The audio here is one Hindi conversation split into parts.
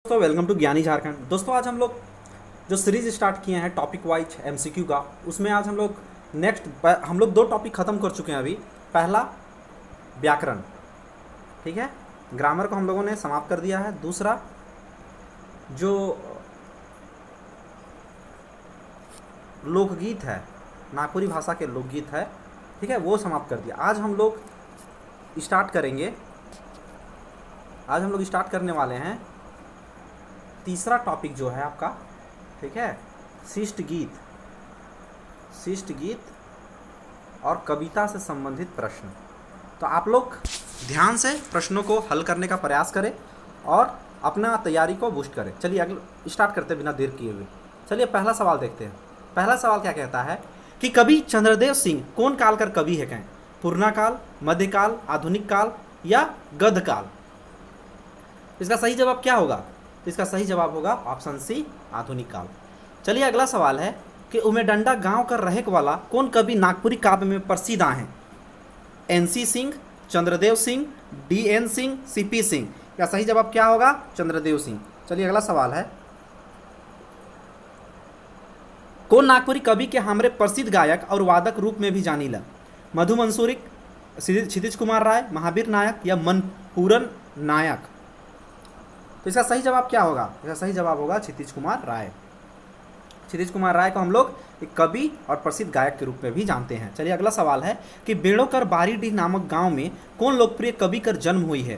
दोस्तों वेलकम टू ज्ञानी झारखंड। दोस्तों आज हम लोग जो सीरीज स्टार्ट किए हैं टॉपिक वाइज एमसीक्यू का, उसमें आज हम लोग हम लोग दो टॉपिक ख़त्म कर चुके हैं अभी। पहला व्याकरण, ठीक है, ग्रामर को हम लोगों ने समाप्त कर दिया है। दूसरा जो लोकगीत है, नागपुरी भाषा के लोकगीत है, ठीक है, वो समाप्त कर दिया। आज हम लोग स्टार्ट करने वाले हैं तीसरा टॉपिक जो है आपका, ठीक है, शिष्ट गीत और कविता से संबंधित प्रश्न। तो आप लोग ध्यान से प्रश्नों को हल करने का प्रयास करें और अपना तैयारी को बूस्ट करें। चलिए अगले स्टार्ट करते बिना देर किए हुए। चलिए पहला सवाल देखते हैं। पहला सवाल क्या कहता है कि कवि चंद्रदेव सिंह कौन काल कर कवि है? कहें पूर्णा काल, मध्यकाल, आधुनिक काल या गद्य काल। इसका सही जवाब क्या होगा? तो इसका सही जवाब होगा ऑप्शन सी, आधुनिक काल। चलिए अगला सवाल है कि उमेडंडा गांव का रहेक वाला कौन कवि नागपुरी काव्य में प्रसिद्ध हैं? N C Singh, Chandradev Singh, D N Singh, C P Singh. या सही जवाब क्या होगा? चंद्रदेव सिंह। चलिए अगला सवाल है, कौन नागपुरी कवि के हमरे प्रसिद्ध गायक और वादक रूप में भी जानीला? मधु मंसूरिक, क्षितिज कुमार राय, महावीर नायक या मनपूरन नायक। तो इसका सही जवाब क्या होगा? इसका सही जवाब होगा क्षितिज कुमार राय। क्षितिज कुमार राय को हम लोग एक कवि और प्रसिद्ध गायक के रूप में भी जानते हैं। चलिए अगला सवाल है कि बेड़ोकर बारीडीह नामक गांव में कौन लोकप्रिय कवि कर जन्म हुई है?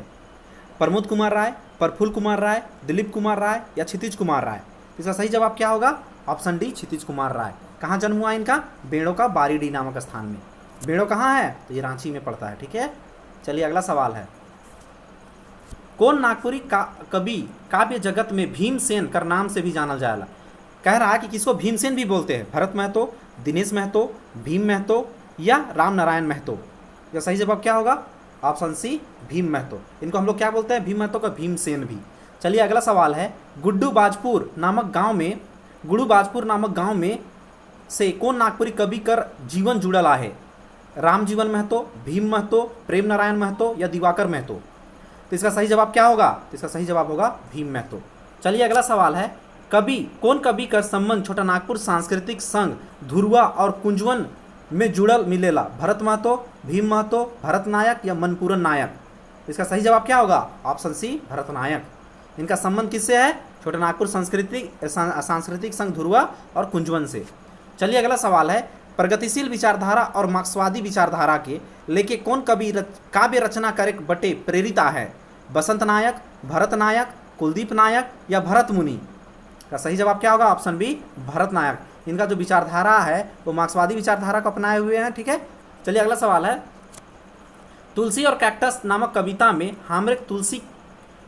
प्रमोद कुमार राय, प्रफुल्ल कुमार राय, दिलीप कुमार राय या क्षितिज कुमार राय। इसका सही जवाब क्या होगा? ऑप्शन डी, क्षितिज कुमार राय। कहाँ जन्म हुआ इनका? बेड़ोका बारीडीह नामक स्थान में। बेड़ो कहाँ है? तो ये रांची में पड़ता है, ठीक है। चलिए अगला सवाल है, कौन नागपुरी कवि काव्य जगत में भीमसेन कर नाम से भी जाना जाएगा? कह रहा है कि किसको भीमसेन भी बोलते हैं? भरत महतो, दिनेश महतो, भीम महतो या राम नारायण महतो। या सही जवाब क्या होगा? Option C, Bhim Mahato. इनको हम लोग क्या बोलते हैं? भीम महतो का भीमसेन भी। चलिए अगला सवाल है, गुड्डू बाजपुर नामक गांव में से कौन नागपुरी कवि कर जीवन जुड़ल है? राम जीवन महतो, भीम महतो, प्रेम नारायण महतो या दिवाकर महतो। तो इसका सही जवाब क्या होगा? तो इसका सही जवाब होगा भीम महतो। चलिए अगला सवाल है, कौन कवि का संबंध छोटा नागपुर सांस्कृतिक संघ धुरवा और कुंजवन में जुड़ल मिलेला? भरत महतो, भीम महतो, भरत नायक या मनपूरन नायक। इसका सही जवाब क्या होगा? ऑप्शन सी, भरत नायक। इनका संबंध किससे है? छोटा नागपुर सांस्कृतिक संघ धुरवा और कुंजवन से। चलिए अगला सवाल है, प्रगतिशील विचारधारा और मार्क्सवादी विचारधारा के लेके कौन कवि काव्य रचना करे बटे प्रेरित है? बसंत नायक, भरत नायक, कुलदीप नायक या भरत मुनि। का सही जवाब क्या होगा? ऑप्शन बी, भरत नायक। इनका जो विचारधारा है वो मार्क्सवादी विचारधारा को अपनाए हुए हैं, ठीक है। चलिए अगला सवाल है, तुलसी और कैक्टस नामक कविता में हमरे तुलसी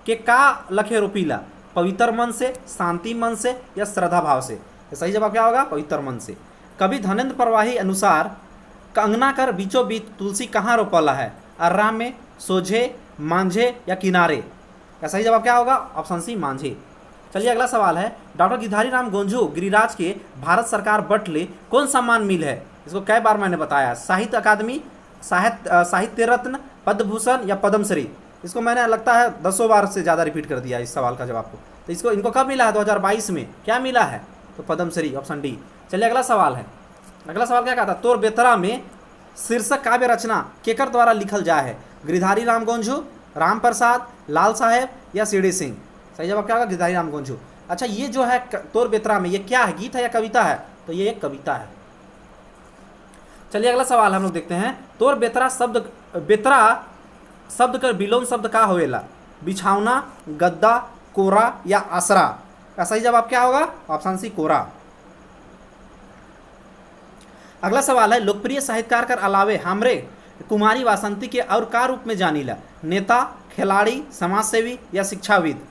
के का लखे रोपीला? पवित्र मन से, शांति मन से या श्रद्धा भाव से। सही जवाब क्या होगा? पवित्र मन से। कवि धनेन्द्र प्रवाही अनुसार कंगना कर बीचों बीच तुलसी कहाँ रोपला है? अर्रा में, सोझे, मांझे या किनारे। का सही जवाब क्या होगा? ऑप्शन सी, मांझे। चलिए अगला सवाल है, डॉक्टर गिरधारी राम गोंझू गिरिराज के भारत सरकार बटले कौन सम्मान मिल है? इसको कई बार मैंने बताया, साहित्य अकादमी, साहित्य रत्न, पद्म भूषण या पद्मश्री। इसको मैंने लगता है 10 बार से ज़्यादा रिपीट कर दिया इस सवाल का जवाब को। तो इनको कब मिला है? 2022 में। क्या मिला है? तो पद्मश्री, ऑप्शन डी। चलिए अगला सवाल है, अगला सवाल क्या कहता है, तोर बेतरा में शीर्षक काव्य रचना केकर द्वारा लिखल जा है? गिरधारी राम गोंझू, राम प्रसाद, लाल साहेब या सीडी सिंह। सही जवाब क्या होगा? गिरधारी राम गोंझू। अच्छा, ये जो है तोर बेतरा में, ये क्या है? गीत है या कविता है? तो ये एक कविता है। चलिए अगला सवाल हम लोग देखते हैं, तोर बेतरा शब्द कर विलोम शब्द का होएला? बिछावना, गद्दा, कोरा या आसरा। का सही जवाब क्या होगा? ऑप्शन सी, कोरा। अगला सवाल है, लोकप्रिय साहित्यकार कर अलावे हमरे कुमारी वासंती के और का रूप में जानीला? नेता, खिलाड़ी, समाजसेवी या शिक्षाविद।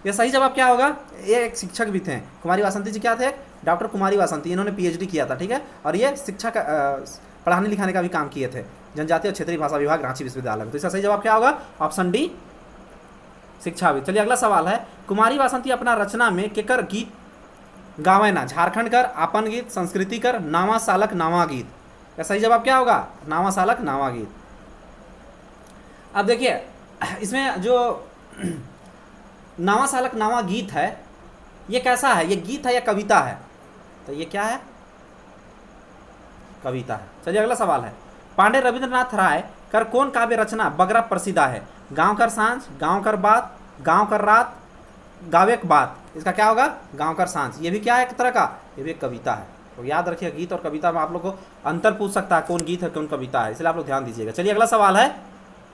यह सही जवाब क्या होगा? ये एक शिक्षक भी थे। कुमारी वासंती जी क्या थे? डॉक्टर कुमारी वासंती। इन्होंने पीएचडी किया था, ठीक है, और ये शिक्षा का पढ़ाने लिखाने का भी काम किए थे, जनजातीय और क्षेत्रीय भाषा विभाग, रांची विश्वविद्यालय में। तो इसका सही जवाब क्या होगा? ऑप्शन डी, शिक्षाविद। चलिए अगला सवाल है, कुमारी वासंती अपना रचना में केकर गीत गावे ना? झारखंड कर, आपन गीत, संस्कृति कर, नावा सालक नावा गीत। या सही जवाब क्या होगा? नावा सालक नावा गीत। अब देखिए इसमें जो नावा सालक नावा गीत है, ये कैसा है? ये गीत है या कविता है? तो ये क्या है? कविता है। चलिए अगला सवाल है, पांडे रविंद्रनाथ राय कर कौन काव्य रचना बगरा प्रसिद्ध है? गांव कर सांझ, गांव कर बात, गांव कर रात, गावेक बात। इसका क्या होगा? गांव कर सांझ। ये भी क्या है? एक तरह का, ये भी एक कविता है। तो याद रखिए, गीत और कविता में आप लोग को अंतर पूछ सकता है, कौन गीत है कौन कविता है, इसलिए आप लोग ध्यान दीजिएगा। चलिए अगला सवाल है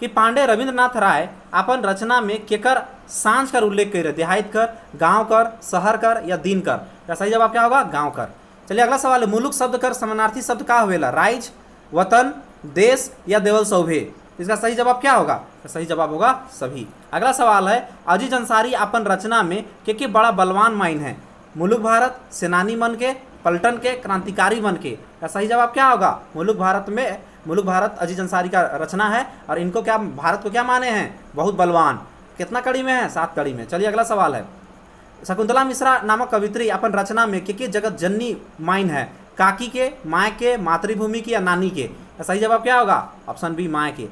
कि पांडे रविंद्रनाथ राय अपन रचना में केकर सांझ कर उल्लेख कर? देहात कर, गांव कर, शहर कर या दिन कर? या सही जवाब क्या होगा? गांव कर। चलिए अगला सवाल है, मुलुक शब्द कर समानार्थी शब्द का होवेला? राइज, वतन, देश या देवल सौभे? इसका सही जवाब क्या होगा? सही जवाब होगा सभी। अगला सवाल है, अजीज अंसारी अपन रचना में के बड़ा बलवान माइन है? मुलुक भारत, सेनानी मन के, पलटन के, क्रांतिकारी मन के? का सही जवाब क्या होगा? मुलुक भारत अजीज अंसारी का रचना है और इनको क्या, भारत को क्या माने हैं? बहुत बलवान। कितना कड़ी में है? 7 कड़ी में। चलिए अगला सवाल है, शकुंतला मिश्रा नामक कवित्री अपन रचना में के जगत जननी माइन है? काकी के, माय के, मातृभूमि की या नानी के? सही जवाब क्या होगा? ऑप्शन बी, माय के।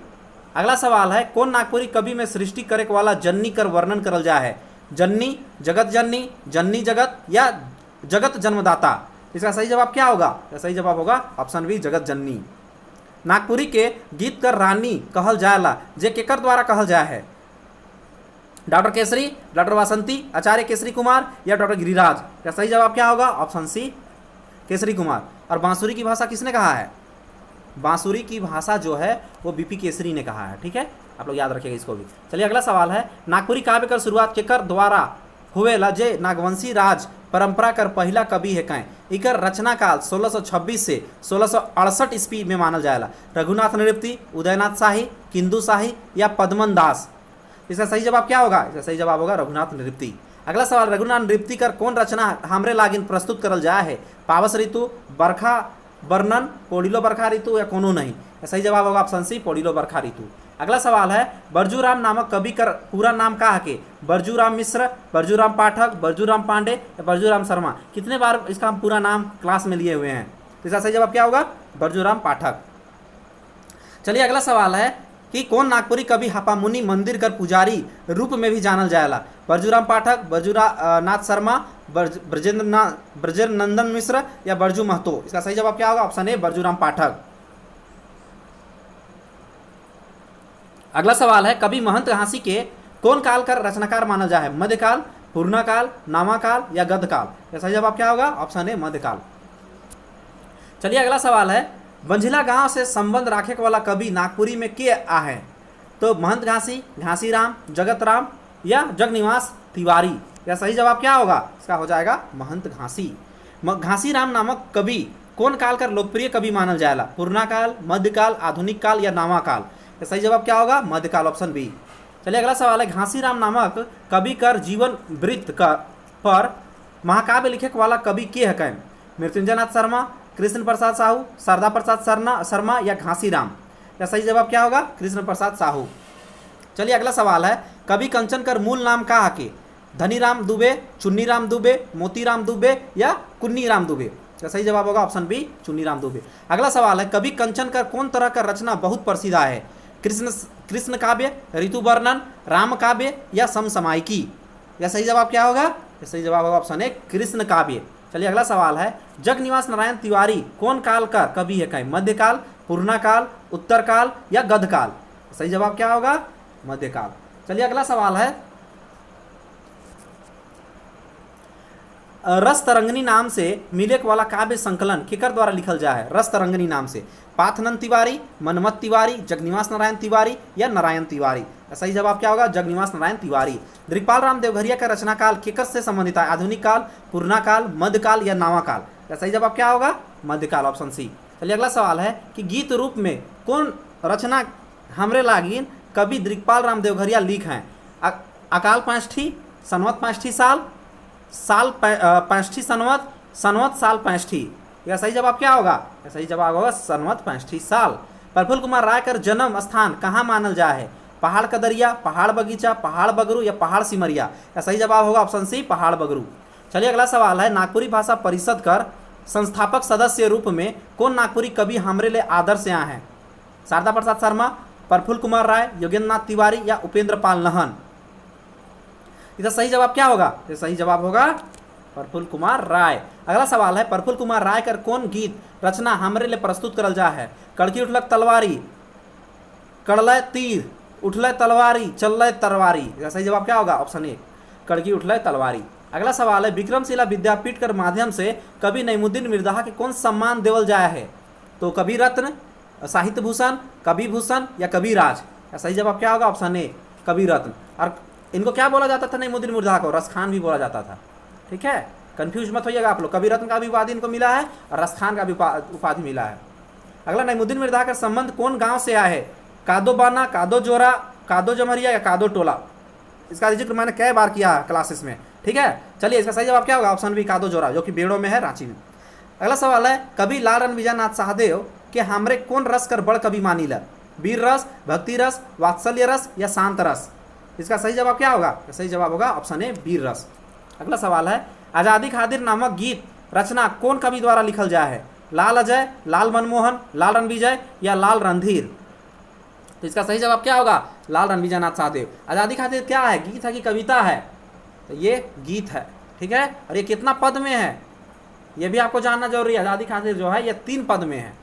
अगला सवाल है, कौन नागपुरी कवि में सृष्टि करे वाला जननी कर वर्णन करल जा है? जन्नी, जगत जननी, जननी जगत या जगत जन्मदाता? इसका सही जवाब क्या होगा? सही जवाब होगा ऑप्शन बी, जगत जननी। नागपुरी के गीत कर रानी कहल जायला जे केकर द्वारा कहल जाय है? डॉक्टर केसरी, डॉक्टर वासंती, आचार्य केसरी कुमार या डॉक्टर गिरिराज? का सही जवाब क्या होगा? Option C, Kesari Kumar. और बांसुरी की भाषा किसने कहा है? बांसुरी की भाषा जो है वो बीपी केसरी ने कहा है। ठीक है, आप लोग याद रखिएगा इसको भी। चलिए अगला सवाल है, नागपुरी काव्य कर शुरुआत केकर द्वारा हुएला जे नागवंशी राज परंपरा कर पहला कवि है कहें? इकर रचना काल 1626 से 1668 ईस्वी में मानल जाएला? रघुनाथ नृपति, उदयनाथ शाही, किंदु शाही या पद्मन दास? इसका सही जवाब क्या होगा? इसका सही जवाब होगा रघुनाथ नृपति। अगला सवाल, रघुनाथ नृपति कर कौन रचना हमरे लागिन प्रस्तुत करल जाए है? पावस ऋतु, बरखा वर्णन, पोड़िलो बरखा ऋतु या कोनो नहीं? सही जवाब होगा ऑप्शन सी, पोड़िलो बरखा ऋतु। अगला सवाल है, बरजूराम नामक कवि कर पूरा नाम का है? बरजूराम मिश्र, बरजूराम पाठक, बरजूराम पांडे या बरजूराम शर्मा? कितने बार इसका हम पूरा नाम क्लास में लिए हुए हैं? तो इसका सही जवाब क्या होगा? बरजूराम पाठक। चलिए अगला सवाल है कि कौन नागपुरी कवि हपामुनि मंदिर कर पुजारी रूप में भी जानल जाएला? बरजूराम पाठक, बरजूनाथ शर्मा, ब्रजेंद्र नंदन मिश्र या बरजू महतो? इसका सही जवाब क्या होगा? ऑप्शन ए, बरजूराम पाठक। अगला सवाल है, कवि महंत घासी के कौन काल कर रचनाकार माना जाए है? मध्यकाल, पूर्णकाल, नामाकाल या गद्धकाल? सही जवाब क्या होगा? ऑप्शन ए, मध्यकाल। चलिए अगला सवाल है, बंझिला गांव से संबंध राखे वाला कवि नागपुरी में के आ है? तो महंत घासी, घासीराम, जगत राम या जगनिवास तिवारी? या सही जवाब क्या होगा? इसका हो जाएगा महंत घासी। घासीराम नामक कवि कौन काल कर लोकप्रिय कवि मानल जाएला? पूर्णकाल, मध्यकाल, आधुनिक काल या नामाकाल? सही जवाब क्या होगा? मध्यकाल, ऑप्शन बी। चलिए अगला सवाल है, घासीराम नामक कवि कर जीवन वृत्त पर महाकाव्य लिखे वाला कवि के है कहें? मृत्युंजयनाथ शर्मा, कृष्ण प्रसाद साहू, शारदा प्रसाद शर्मा या घासीराम? या सही जवाब क्या होगा? कृष्ण प्रसाद साहू। चलिए अगला सवाल है, कवि कंचन कर मूल नाम का है? धनीराम दुबे, चुन्नीराम दुबे, मोतीराम दुबे या कुन्नीराम दुबे? या सही जवाब होगा ऑप्शन बी, चुन्नीराम दुबे। अगला सवाल है, कवि कंचन कर कौन तरह का रचना बहुत प्रसिद्ध है? कृष्ण काव्य, ऋतु वर्णन, राम काव्य या समसामयिकी? या सही जवाब क्या होगा? सही जवाब होगा ऑप्शन ए, कृष्ण काव्य। चलिए अगला सवाल है, जगनिवास नारायण तिवारी कौन काल का कवि है कहें? मध्यकाल, पूर्णकाल, उत्तरकाल या गद्धकाल? सही जवाब क्या होगा? मध्यकाल। चलिए अगला सवाल है, रस तरंगिनी नाम से मिले वाला काव्य संकलन केकर द्वारा लिखल जा है? रस तरंगिनी नाम से पाथनन तिवारी, मनमत तिवारी, जगनिवास नारायण तिवारी या नारायण तिवारी? सही जवाब क्या होगा? जगनिवास नारायण तिवारी। दिग्पाल राम देवघरिया का रचनाकाल केकर से संबंधित है? आधुनिक काल, पूर्णकाल, मध्यकाल या नामाकाल? सही जवाब क्या होगा? मध्यकाल, ऑप्शन सी। चलिए अगला सवाल है कि गीत रूप में कौन रचना हमरे लागिन कवि दिग्पाल राम देवघरिया लिख हैं? अकाल पैंष्ठी, सनवत पैंष्ठी साल पैंष्ठी सनवत, सनवत साल पैंष्ठी? यह सही जवाब क्या होगा? सही जवाब होगा सनवत पैंष्ठी साल। प्रफुल्ल कुमार राय कर जन्म स्थान कहाँ मानल जा है? पहाड़ कदरिया, पहाड़ बगीचा, पहाड़ बगरू या पहाड़ सिमरिया? या सही जवाब होगा ऑप्शन सी, पहाड़ बगरू। चलिए अगला सवाल है, नागपुरी भाषा परिषद कर संस्थापक सदस्य रूप में कौन नागपुरी कवि हमरे लिए आदर्श यहाँ हैं? शारदा प्रसाद शर्मा, प्रफुल्ल कुमार राय, योगेंद्र नाथ तिवारी या उपेंद्र पाल नहन? इसका सही जवाब क्या होगा? सही जवाब होगा प्रफुल्ल कुमार राय। अगला सवाल है, प्रफुल्ल कुमार राय कर कौन गीत रचना हमरे लिए प्रस्तुत करल जा है? कड़की उठलक तलवारी, कड़लय तीर, उठलय तलवारी, चललय तरवारी। इसका सही जवाब क्या होगा? ऑप्शन ए, कड़की उठलय तलवारी। अगला सवाल है, विक्रमशिला विद्यापीठ कर माध्यम से कवि नईमुद्दीन मिर्जा के कौन सम्मान देवल जाया है? तो कवि रत्न, साहित्य भूषण, कवि भूषण या कवि राज। सही जवाब क्या होगा? ऑप्शन ए, कवि रत्न। और इनको क्या बोला जाता था नईमुद्दीन मिर्जा को? रसखान भी बोला जाता था। ठीक है, कंफ्यूज मत होइएगा आप लोग। कवि रत्न का भी उपाधि इनको मिला है और रसखान का भी उपाधि मिला है। अगला, नईमुद्दीन मिर्जा का संबंध कौन गांव से आया है? कादो बाना, कादो जोरा, कादो जमरिया या कादो टोला। इसका जिक्र मैंने कई बार किया है क्लासेस में। ठीक है, चलिए इसका सही जवाब क्या होगा? ऑप्शन बी, कादो जोरा, जो कि बेड़ो में है, रांची में। अगला सवाल है, कवि लाल रणविजय नाथ सहदेव के हमरे कौन रस कर बड़ कवि मानीला? वीर रस, भक्ति रस, वात्सल्य रस या शांत रस। इसका सही जवाब क्या होगा? सही जवाब होगा ऑप्शन ए, वीर रस। अगला सवाल है, आजादी खातिर नामक गीत रचना कौन कवि द्वारा लिखल जाए है? लाल अजय, लाल मनमोहन, लाल रणविजय या लाल रणधीर। तो इसका सही जवाब क्या होगा? लाल रणविजय नाथ सहदेव। आजादी खातिर क्या है? गीत है कि कविता है? तो ये गीत है। ठीक है, और ये कितना पद में है ये भी आपको जानना जरूरी है। आजादी खातिर जो है ये 3 पद में है।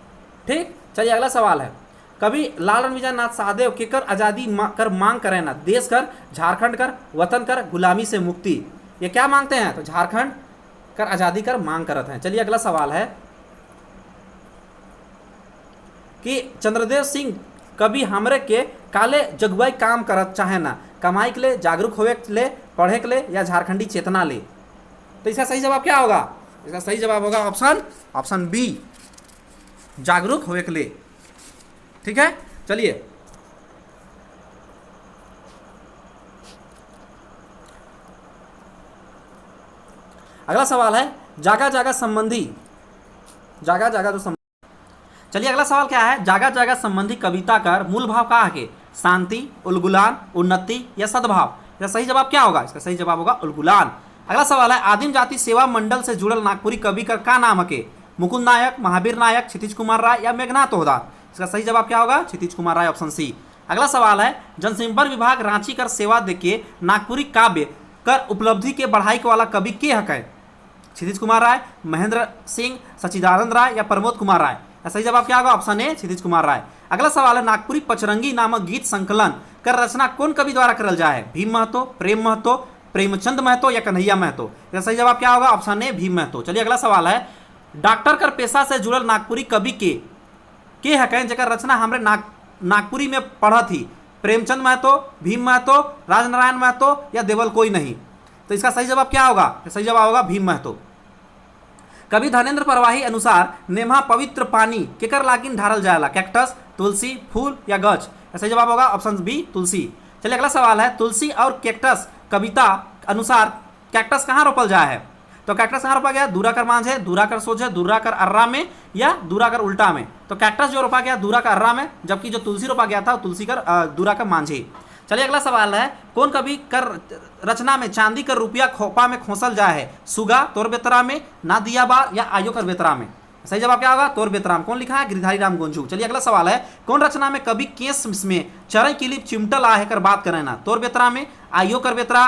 ठीक, चलिए अगला सवाल है, कवि लाल रणविजय नाथ सहदेव केकर आजादी कर मांग करें ना? देश कर, झारखंड कर, वतन कर, गुलामी से मुक्ति। ये क्या मांगते हैं? तो झारखंड कर आजादी कर मांग करते हैं। चलिए अगला सवाल है कि चंद्रदेव सिंह कभी हमरे के काले जगुआई काम करत चाहे ना? कमाई के लिए, जागरूक होवे के लिए, पढ़े के लिए या झारखंडी चेतना ले। तो इसका सही जवाब क्या होगा? इसका सही जवाब होगा ऑप्शन बी, जागरूक होवे के लिए। ठीक है, चलिए अगला सवाल है, जागा जागा संबंधी, जागा जागा जो चलिए अगला सवाल क्या है, जागा जागा संबंधी कविता कर मूल भाव का है? शांति, उलगुलान, उन्नति या सद्भाव। इसका सही जवाब क्या होगा? इसका सही जवाब होगा उलगुलान। अगला सवाल है, आदिम जाति सेवा मंडल से जुड़ल नागपुरी कवि कर का नाम है? मुकुंद नायक, महावीर नायक, क्षितिज कुमार राय या मेघनाथ ओहदार। इसका सही जवाब क्या होगा? क्षितिज कुमार राय, ऑप्शन सी। अगला सवाल है, जनसंपर्क विभाग रांची कर सेवा देके नागपुरी काव्य कर उपलब्धि के बढ़ाई के वाला कवि के है? क्षितिज कुमार राय, महेंद्र सिंह, सच्चिदानंद राय या प्रमोद कुमार राय। सही जवाब क्या होगा? ऑप्शन ए, क्षितिज कुमार राय। अगला सवाल है, नागपुरी पचरंगी नामक गीत संकलन कर रचना कौन कवि द्वारा करल जाए? भीम महतो, प्रेम महतो, प्रेमचंद महतो या कन्हैया महतो। सही जवाब क्या होगा? Option A, Bhim Mahato. चलिए अगला सवाल है, डॉक्टर कर पेशा से जुड़ल नागपुरी कवि के है जगह रचना हमरे नागपुरी में पढ़ा थी? प्रेमचंद महतो, भीम महतो, राजनारायण महतो या देवल कोई नहीं। तो इसका सही जवाब क्या होगा? सही जवाब होगा भीम महतो। कवि धर्मेंद्र प्रवाही अनुसार नेमा पवित्र पानी केकर लागिन ढारल जाएला? कैक्टस, तुलसी, फूल या गज। सही जवाब होगा ऑप्शन बी, तुलसी। चलिए अगला सवाल है, तुलसी और कैक्टस कविता अनुसार कैक्टस कहाँ रोपल जाए है? तो कैक्टस कहाँ रोपा गया? दूरा कर मांझे, दूरा कर सोझे, दूरा कर अर्रा में या दूरा कर उल्टा में। तो कैक्टस जो रोपा गया दूरा का अर्रा में, जबकि जो तुलसी रोपा गया था तुलसी कर दूरा का मांझे। चलिए अगला सवाल है, कौन कवि कर रचना में चांदी कर रुपया खोपा में खोसल जाए है? सुगा तोर बेतरा में, नादियाबा या आयो कर बेतरा में। सही जवाब क्या होगा? तोर बेतरा में। कौन लिखा है? गिरधारी राम गोंझू। चलिए अगला सवाल है, कौन रचना में कवि केस में चरई किलिप चिमटल आ है कर बात करें ना? तोर बेतरा में, आयो कर बेतरा,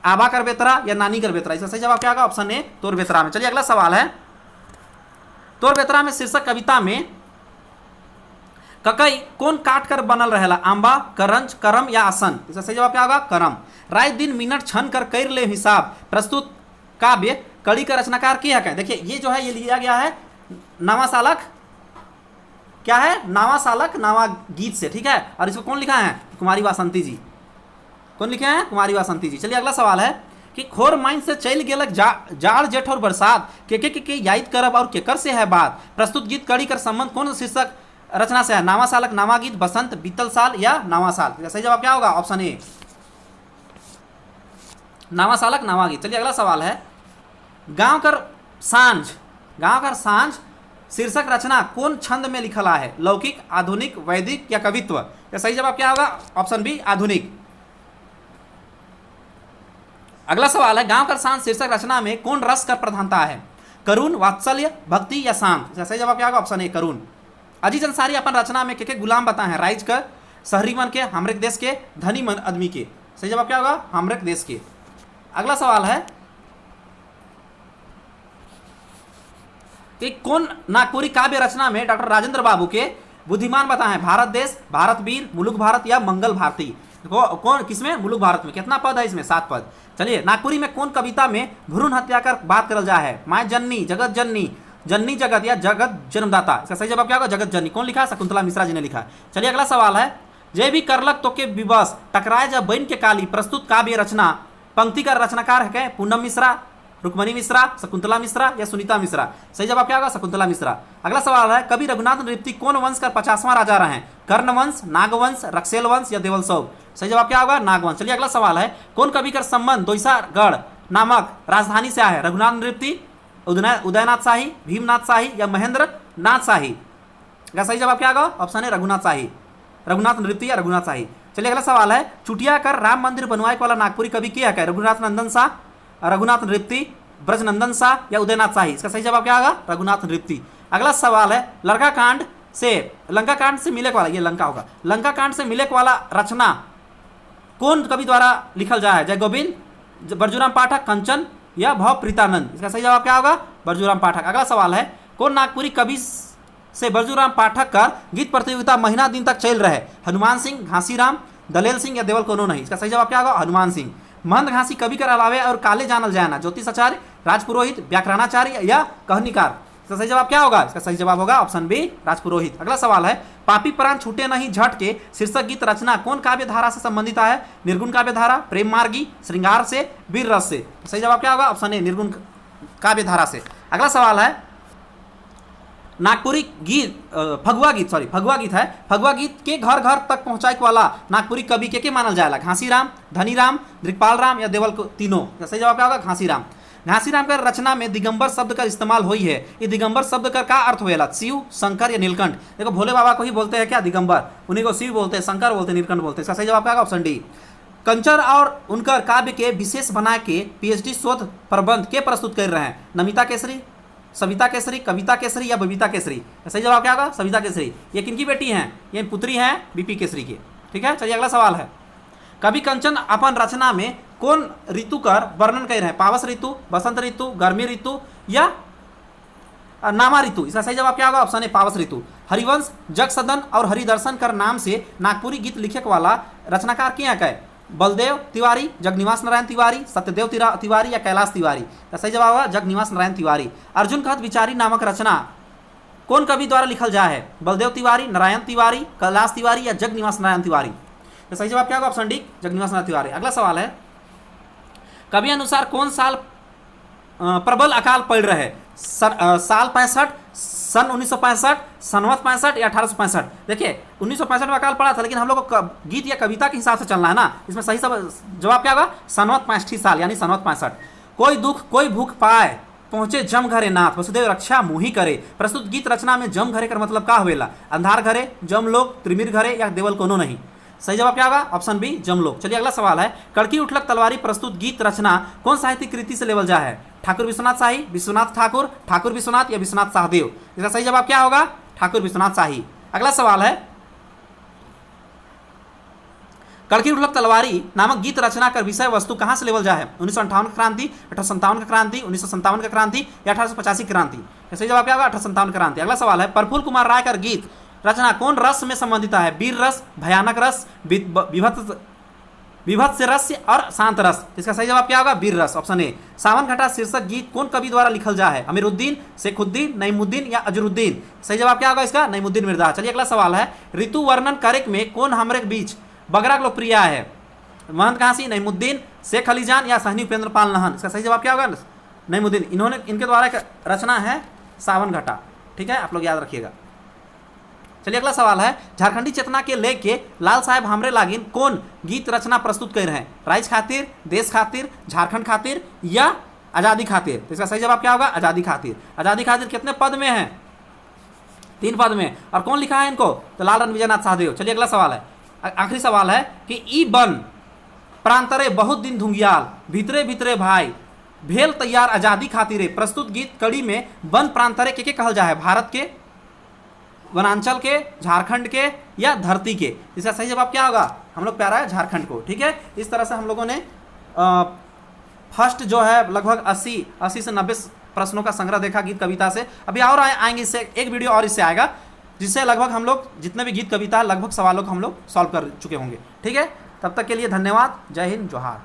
आबा कर बेतरा या नानी कर बेतरा। इसका सही जवाब क्या होगा? ऑप्शन ए, तोर बेतरा में। चलिए अगला सवाल है, तोर बेतरा में शीर्षक कविता में ककई कौन काट कर बनल रहेला? आंबा, करंज, करम या आसन। इसका सही जवाब क्या होगा? करम। राय दिन मिनट छन कर कैर ले हिसाब प्रस्तुत काव्य कड़ी का रचनाकार के है? देखिए ये जो है ये लिया गया है नावा सालक, क्या है? नावा सालक नावा गीत से। ठीक है, और इसको कौन लिखा है? कुमारी वासंती जी। कौन लिखे हैं? कुमारी वासंती जी। चलिए अगला सवाल है कि खोर माइन से चल गेलक जाड़ जेठ और बरसात के याद करब और केकर से है बात? प्रस्तुत गीत कड़ी कर संबंध कौन शीर्षक रचना से है? नावा सालक नावा गीत, बसंत, बीतल साल या नावा साल। सही जवाब क्या होगा? ऑप्शन ए, नावा सालक नावा गीत। चलिए अगला सवाल है, गांव कर सांझ शीर्षक रचना कौन छंद में लिखला है? लौकिक, आधुनिक, वैदिक या कवित्व। सही जवाब क्या होगा? ऑप्शन बी, आधुनिक। अगला सवाल है, गांव कर सांझ शीर्षक रचना में कौन रस कर प्रधानता है? करुण, वात्सल्य, भक्ति या शांत। सही जवाब क्या होगा? ऑप्शन ए, करुण। अजीज अंसारी अपन रचना में के गुलाम बताए हैं? राइज कर, शहरी मन के, हमरे देश के, धनी मन आदमी के। सही जवाब क्या होगा? हमरे देश के। अगला सवाल है कि कौन नागपुरी काव्य रचना में डॉक्टर राजेंद्र बाबू के बुद्धिमान बताएं, भारत देश, भारत वीर, मुलुक भारत या मंगल भारती। कौन किसमें? मुलुक भारत में। कितना पद है इसमें? 7 पद। चलिए, नागपुरी में कौन कविता में भ्रूण हत्या कर बात करल जा है? माय जननी, जगत जननी, जननी जगत या जगत जन्मदाता। इसका सही जवाब क्या होगा? जगत जननी। कौन लिखा? शकुंतला मिश्रा जी ने लिखा। चलिए अगला सवाल है, जय भी करलक तो के विवश टकराए जब बन के काली प्रस्तुत काव्य रचना पंक्ति का रचनाकार है क्या? पूनम मिश्रा, रुक्मणी मिश्रा, शकुंतला मिश्रा या सुनीता मिश्रा। सही जवाब क्या होगा? शकुंतला मिश्रा। अगला सवाल है, कवि रघुनाथ नृपति कौन वंश का 50वां राजा रहे? कर्णवंश, नागवंश, रक्सेल वंश या देवलसौभ। सही जवाब क्या होगा? नागवंश। चलिए अगला सवाल है, कौन कवि का संबंध दोईसागढ़ नामक राजधानी से आया है? रघुनाथ नृपति, उदयनाथ शाही, भीमनाथ शाही या महेंद्र नाथ शाही। इसका सही जवाब क्या होगा? ऑप्शन है रघुनाथ शाही, रघुनाथ नृपति या रघुनाथ शाही। चलिए अगला सवाल है, चुटिया कर राम मंदिर बनवाए वाला नागपुरी कवि क्या है? रघुनाथ नंदन शाह, रघुनाथ नृपति, ब्रजनंदन शाह या उदयनाथ शाही। इसका सही जवाब क्या होगा? रघुनाथ नृपति। अगला सवाल है, लंका कांड से मिले वाला, ये लंका होगा, लंका कांड से मिले वाला रचना कौन कवि द्वारा लिखल जा है? जय गोविंद, बरजूराम पाठक, कंचन या भव प्रीतानंद। इसका सही जवाब क्या होगा? बरजूराम पाठक। अगला सवाल है, कौन नागपुरी कवि से बरजूराम पाठक का गीत प्रतियोगिता महीना दिन तक चल रहे? हनुमान सिंह, घासीराम, दलेल सिंह या देवल कोनो नहीं। इसका सही जवाब क्या होगा? हनुमान सिंह। महंत घासी कवि कर अलावे और काले जानल जाना? ज्योतिषाचार्य, राजपुरोहित, व्याकरणाचार्य या कहनीकार। इसका सही जवाब क्या होगा? इसका सही जवाब होगा ऑप्शन बी, राजपुरोहित। अगला सवाल है, पापी प्राण छूटे नहीं झट के शीर्षक गीत रचना कौन काव्य धारा से संबंधित है? निर्गुण काव्य धारा, प्रेम मार्गी, श्रृंगार से, वीर रस से। सही जवाब क्या होगा? ऑप्शन ए, निर्गुण काव्य धारा से। अगला सवाल है, नागपुरी गीत फगुआ गीत है, फगुआ गीत के घर घर तक पहुंचाए वाला नागपुरी कवि के मानल जाएगा? घासीराम, धनीराम, दिग्पाल राम या देवल तीनों। सही जवाब क्या होगा? घासीराम। घासीराम का रचना में दिगंबर शब्द का इस्तेमाल हुई है। ये दिगंबर शब्द का क्या अर्थ हुएला? शिव, शंकर या नीलकंठ। देखो भोले बाबा को ही बोलते हैं क्या? दिगंबर। उन्हीं को शिव बोलते हैं, शंकर बोलते हैं, नीलकंठ बोलते हैं। इसका सही जवाब क्या होगा? Option D. कंचर और उनकर काव्य के विशेष बना के पीएचडी शोध प्रबंध के प्रस्तुत कर रहे हैं? नमिता केसरी, सविता केसरी, कविता केसरी या बबीता केसरी। सही जवाब क्या होगा? सविता केसरी। ये किनकी बेटी हैं? ये पुत्री हैं बीपी केसरी की। ठीक है, चलिए अगला सवाल है, कवि कंचन अपन रचना में कौन ऋतु कर वर्णन कर रहे हैं? पावस ऋतु, बसंत ऋतु, गर्मी ऋतु या नामा ऋतु। इसका सही जवाब क्या होगा? ऑप्शन है पावस ऋतु। हरिवंश, जग सदन और हरिदर्शन कर नाम से नागपुरी गीत लिखे वाला रचनाकार क्या है? बलदेव तिवारी, जगनिवास नारायण तिवारी, सत्यदेव तिवारी या कैलाश तिवारी। सही जवाब होगा जगनिवास नारायण तिवारी। अर्जुन कहत विचारी नामक रचना कौन कवि द्वारा लिखल जा है? बलदेव तिवारी, नारायण तिवारी, कैलाश तिवारी या जगनिवास नारायण तिवारी। सही जवाब क्या होगा? Option D, Jagniwas Narayan Tiwari. अगला सवाल है, कवि अनुसार कौन साल प्रबल अकाल पड़ रहे? साल 65, सन 1965, सनवत 65 या 1865। देखिए 1965 में अकाल पड़ा था, लेकिन हम लोग को गीत या कविता के हिसाब से चलना है ना। इसमें सही जवाब क्या होगा? सनवत 65 साल यानी सनवत 65। कोई दुख कोई भूख पाए पहुंचे जम घरे नाथ, वसुदेव रक्षा मुही करे। प्रस्तुत गीत रचना में जम घरे का मतलब का हुएला? अंधार घरे, जम लोग, त्रिमिर घरे या देवल कोनो नहीं। सही जवाब क्या होगा? ऑप्शन बी, जमलोक। चलिए अगला सवाल है, कड़की उठलक तलवारी प्रस्तुत गीत रचना कौन साहित्यिक कृति से लेवल जा है? ठाकुर विश्वनाथ शाही, विश्वनाथ ठाकुर, ठाकुर विश्वनाथ या विश्वनाथ शाहदेव। इसका सही जवाब क्या होगा? ठाकुर विश्वनाथ शाही। अगला सवाल है, कड़की उठलक तलवारी नामक गीत रचना कर विषय वस्तु कहां से लेवल जा है? 1958 का क्रांति, 1857 का क्रांति, 1957 का क्रांति या 1885 क्रांति। सही जवाब क्या होगा? 1857 क्रांति। अगला सवाल है, प्रफुल्ल कुमार राय का गीत रचना कौन रस में संबंधित है? वीर रस, भयानक रस, विभत्स रस और शांत रस। इसका सही जवाब क्या होगा? वीर रस, ऑप्शन ए। सावन घटा शीर्षक गीत कौन कवि द्वारा लिखल जा है? अमीरुद्दीन, शेखुद्दीन, नईमुद्दीन या अजरुद्दीन। सही जवाब क्या होगा इसका? नईमुद्दीन मिर्जा। चलिए अगला सवाल है, ऋतु वर्णन करे में कौन हमरे बीच बगरा लोकप्रिय है? महंत घासी, नईमुद्दीन, शेख अलीजान या सहनी उपेंद्र पाल नहन। इसका सही जवाब क्या होगा? नईमुद्दीन। इन्होंने इनके द्वारा एक रचना है सावन घटा। ठीक है, आप लोग याद रखिएगा। चलिए अगला सवाल है, झारखंडी चेतना के लेके लाल साहेब हमरे लागिन कौन गीत रचना प्रस्तुत कर रहे हैं? राइज खातिर, देश खातिर, झारखंड खातिर या आज़ादी खातिर। तो इसका सही जवाब क्या होगा? आज़ादी खातिर। आज़ादी खातिर कितने पद में है? 3 पद में। और कौन लिखा है इनको? तो लाल रणविजयनाथ शाहदेव। चलिए अगला सवाल है, आखिरी सवाल है कि ई बन प्रांतरे बहुत दिन धुंगियाल, भीतरे भीतरे भाई भेल तैयार आज़ादी खातिरे प्रस्तुत गीत कड़ी में वन प्रांतरे के कहल जा है? भारत के, वनांचल के, झारखंड के या धरती के। इसका सही जवाब क्या होगा? हम लोग प्यारा है झारखंड को। ठीक है, इस तरह से हम लोगों ने फर्स्ट जो है लगभग 80 से 90 प्रश्नों का संग्रह देखा गीत कविता से। अभी और आएंगे, इससे एक वीडियो और इससे आएगा, जिससे लगभग हम लोग जितने भी गीत कविता लगभग सवालों को हम लोग सॉल्व कर चुके होंगे। ठीक है, तब तक के लिए धन्यवाद। जय हिंद, जोहार।